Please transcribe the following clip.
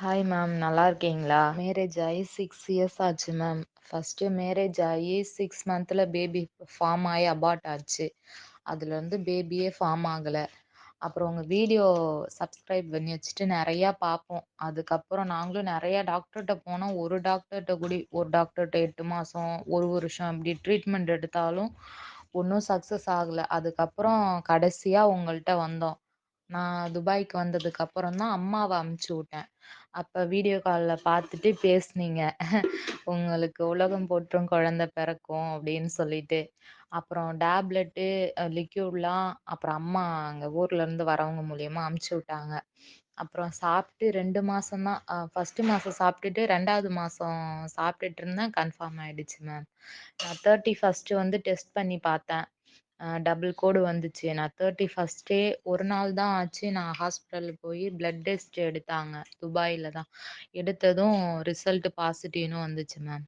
Hi ma'am, நல்லா இருக்கீங்களா? Marriage ஆகி 6 இயர்ஸ் ஆச்சு மேம். ஃபர்ஸ்ட்டு மேரேஜ் ஆகி 6 மந்த்தில் பேபி ஃபார்ம் ஆகி அபார்ட் ஆச்சு. அதுலேருந்து பேபியே ஃபார்ம் ஆகலை. அப்புறம் உங்கள் வீடியோ சப்ஸ்கிரைப் பண்ணி வச்சுட்டு நிறையா பார்ப்போம். அதுக்கப்புறம் நாங்களும் நிறையா டாக்டர்கிட்ட போனோம். ஒரு டாக்டர்கிட்ட 8 மாதம், ஒரு வருஷம் இப்படி ட்ரீட்மெண்ட் எடுத்தாலும் ஒன்றும் சக்ஸஸ் ஆகலை. அதுக்கப்புறம் கடைசியாக உங்கள்கிட்ட வந்தோம். நான் துபாய்க்கு வந்ததுக்கு அப்புறம் தான் அம்மாவ அனுப்பிச்சு விட்டேன். அப்ப வீடியோ கால்ல பார்த்துட்டு பேசுனீங்க. உங்களுக்கு உலகம் போற்றும் குழந்தை பிறக்கும் அப்படின்னு சொல்லிட்டு. அப்புறம் டேப்லெட்டு, லிக்யூட்லாம் அப்புறம் அம்மா அங்க ஊர்ல இருந்து வரவங்க மூலியமா அனுப்பிச்சு விட்டாங்க. அப்புறம் சாப்பிட்டு 2 மாசம் தான். ஃபர்ஸ்ட்டு மாசம் சாப்பிட்டுட்டு 2வது மாசம் சாப்பிட்டுட்டு இருந்தேன். கன்ஃபார்ம் ஆயிடுச்சு மேம். நான் 31 வந்து டெஸ்ட் பண்ணி பார்த்தேன். டபுள் கோடு வந்துச்சு. நான் 31 ஒரு நாள் தான் ஆச்சு. நான் ஹாஸ்பிட்டல் போய் பிளட் டெஸ்ட் எடுத்தாங்க. துபாயில தான். எடுத்ததும் ரிசல்ட் பாசிட்டிவ்னு வந்துச்சு மேம்.